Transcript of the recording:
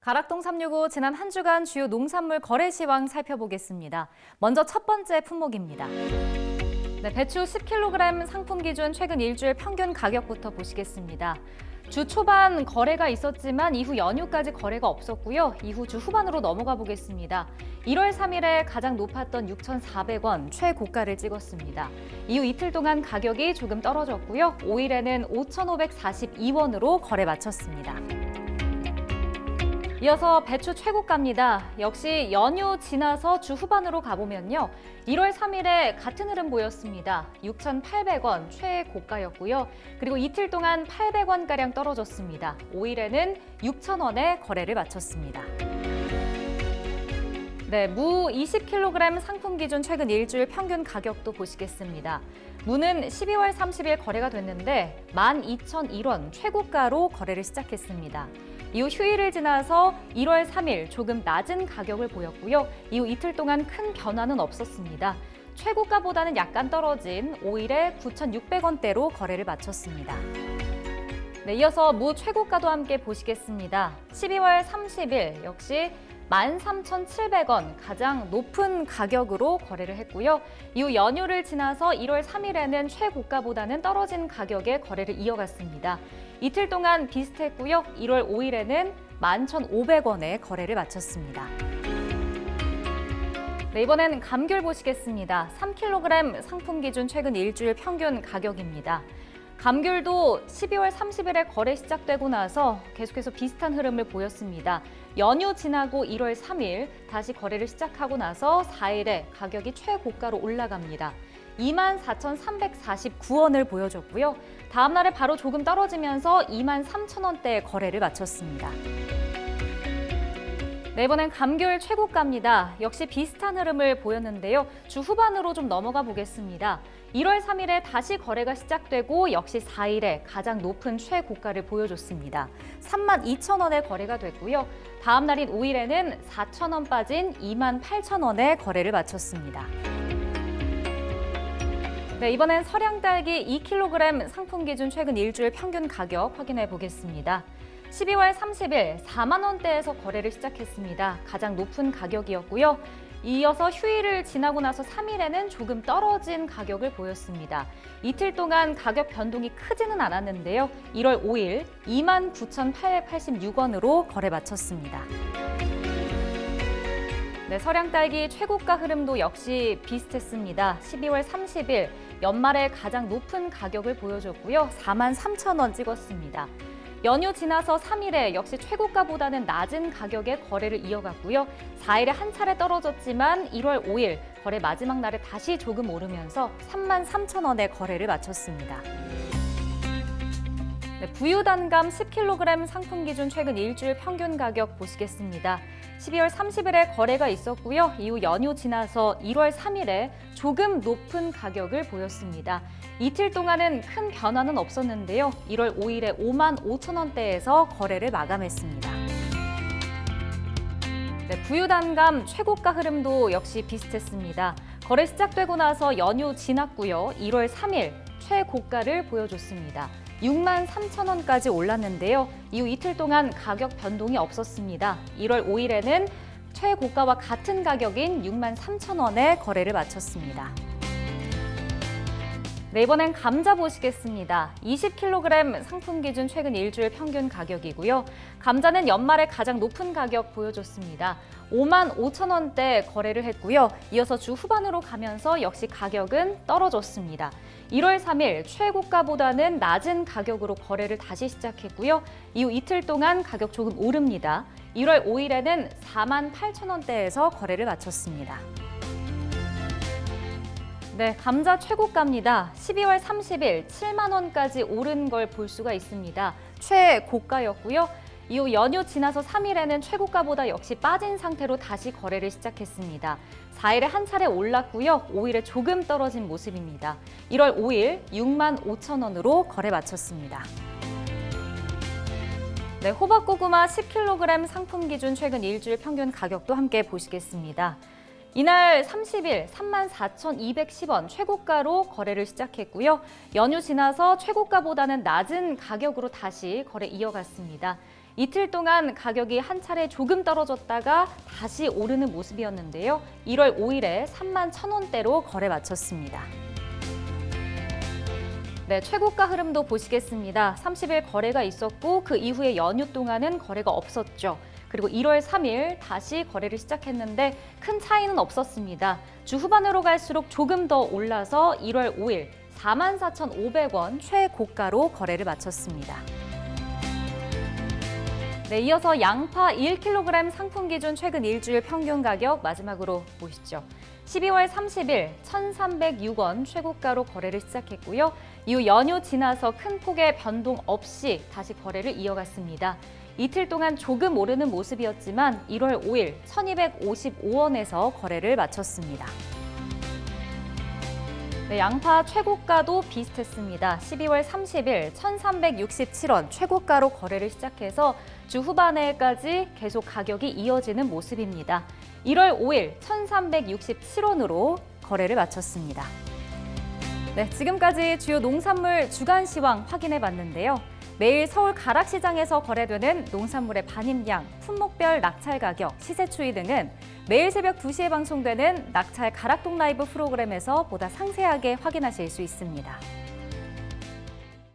가락동 365 지난 한 주간 주요 농산물 거래 시황 살펴보겠습니다. 먼저 첫 번째 품목입니다. 배추 10kg 상품 기준 최근 일주일 평균 가격부터 보시겠습니다. 주 초반 거래가 있었지만 이후 연휴까지 거래가 없었고요. 이후 주 후반으로 넘어가 보겠습니다. 1월 3일에 가장 높았던 6,400원 최고가를 찍었습니다. 이후 이틀 동안 가격이 조금 떨어졌고요. 5일에는 5,542원으로 거래 마쳤습니다. 이어서 배추 최고가입니다. 역시 연휴 지나서 주 후반으로 가보면요. 1월 3일에 같은 흐름 보였습니다. 6,800원 최고가였고요. 그리고 이틀 동안 800원가량 떨어졌습니다. 5일에는 6,000원에 거래를 마쳤습니다. 무 20kg 상품 기준 최근 일주일 평균 가격도 보시겠습니다. 무는 12월 30일 거래가 됐는데 12,001원 최고가로 거래를 시작했습니다. 이후 휴일을 지나서 1월 3일 조금 낮은 가격을 보였고요. 이후 이틀 동안 큰 변화는 없었습니다. 최고가보다는 약간 떨어진 5일에 9,600원대로 거래를 마쳤습니다. 이어서 무 최고가도 함께 보시겠습니다. 12월 30일 역시 13,700원 가장 높은 가격으로 거래를 했고요. 이후 연휴를 지나서 1월 3일에는 최고가보다는 떨어진 가격에 거래를 이어갔습니다. 이틀 동안 비슷했고요. 1월 5일에는 11,500원에 거래를 마쳤습니다. 이번엔 감귤 보시겠습니다. 3kg 상품 기준 최근 일주일 평균 가격입니다. 감귤도 12월 30일에 거래 시작되고 나서 계속해서 비슷한 흐름을 보였습니다. 연휴 지나고 1월 3일 다시 거래를 시작하고 나서 4일에 가격이 최고가로 올라갑니다. 24,349원을 보여줬고요. 다음 날에 바로 조금 떨어지면서 23,000원대의 거래를 마쳤습니다. 이번엔 감귤 최고가입니다. 역시 비슷한 흐름을 보였는데요. 주 후반으로 좀 넘어가 보겠습니다. 1월 3일에 다시 거래가 시작되고 역시 4일에 가장 높은 최고가를 보여줬습니다. 32,000원에 거래가 됐고요. 다음 날인 5일에는 4,000원 빠진 28,000원에 거래를 마쳤습니다. 이번엔 서량딸기 2kg 상품 기준 최근 일주일 평균 가격 확인해 보겠습니다. 12월 30일 4만 원대에서 거래를 시작했습니다. 가장 높은 가격이었고요. 이어서 휴일을 지나고 나서 3일에는 조금 떨어진 가격을 보였습니다. 이틀 동안 가격 변동이 크지는 않았는데요. 1월 5일 29,886원으로 거래 마쳤습니다. 서량딸기 최고가 흐름도 역시 비슷했습니다. 12월 30일 연말에 가장 높은 가격을 보여줬고요. 43,000원 찍었습니다. 연휴 지나서 3일에 역시 최고가보다는 낮은 가격에 거래를 이어갔고요. 4일에 한 차례 떨어졌지만 1월 5일 거래 마지막 날에 다시 조금 오르면서 33,000원에 거래를 마쳤습니다. 부유단감 10kg 상품 기준 최근 일주일 평균 가격 보시겠습니다. 12월 30일에 거래가 있었고요. 이후 연휴 지나서 1월 3일에 조금 높은 가격을 보였습니다. 이틀 동안은 큰 변화는 없었는데요. 1월 5일에 55,000원대에서 거래를 마감했습니다. 부유단감 최고가 흐름도 역시 비슷했습니다. 거래 시작되고 나서 연휴 지났고요. 1월 3일 최고가를 보여줬습니다. 63,000원까지 올랐는데요. 이후 이틀 동안 가격 변동이 없었습니다. 1월 5일에는 최고가와 같은 가격인 63,000원에 거래를 마쳤습니다. 이번엔 감자 보시겠습니다. 20kg 상품 기준 최근 일주일 평균 가격이고요. 감자는 연말에 가장 높은 가격 보여줬습니다. 55,000원대 거래를 했고요. 이어서 주 후반으로 가면서 역시 가격은 떨어졌습니다. 1월 3일 최고가보다는 낮은 가격으로 거래를 다시 시작했고요. 이후 이틀 동안 가격 조금 오릅니다. 1월 5일에는 48,000원대에서 거래를 마쳤습니다. 감자 최고가입니다. 12월 30일 7만 원까지 오른 걸 볼 수가 있습니다. 최고가였고요. 이후 연휴 지나서 3일에는 최고가보다 역시 빠진 상태로 다시 거래를 시작했습니다. 4일에 한 차례 올랐고요. 5일에 조금 떨어진 모습입니다. 1월 5일 65,000원으로 거래 마쳤습니다. 호박고구마 10kg 상품 기준 최근 일주일 평균 가격도 함께 보시겠습니다. 이날 30일 34,210원 최고가로 거래를 시작했고요. 연휴 지나서 최고가보다는 낮은 가격으로 다시 거래 이어갔습니다. 이틀 동안 가격이 한 차례 조금 떨어졌다가 다시 오르는 모습이었는데요. 1월 5일에 3만 1,000원대로 거래 마쳤습니다. 네, 최고가 흐름도 보시겠습니다. 30일 거래가 있었고 그 이후에 연휴 동안은 거래가 없었죠. 그리고 1월 3일 다시 거래를 시작했는데 큰 차이는 없었습니다. 주 후반으로 갈수록 조금 더 올라서 1월 5일 44,500원 최고가로 거래를 마쳤습니다. 네, 이어서 양파 1kg 상품 기준 최근 일주일 평균 가격 마지막으로 보시죠. 12월 30일 1,306원 최고가로 거래를 시작했고요. 이후 연휴 지나서 큰 폭의 변동 없이 다시 거래를 이어갔습니다. 이틀 동안 조금 오르는 모습이었지만 1월 5일 1,255원에서 거래를 마쳤습니다. 네, 양파 최고가도 비슷했습니다. 12월 30일 1,367원 최고가로 거래를 시작해서 주 후반에까지 계속 가격이 이어지는 모습입니다. 1월 5일 1,367원으로 거래를 마쳤습니다. 네, 지금까지 주요 농산물 주간 시황 확인해 봤는데요. 매일 서울 가락시장에서 거래되는 농산물의 반입량, 품목별 낙찰 가격, 시세 추이 등은 매일 새벽 2시에 방송되는 낙찰 가락동 라이브 프로그램에서 보다 상세하게 확인하실 수 있습니다.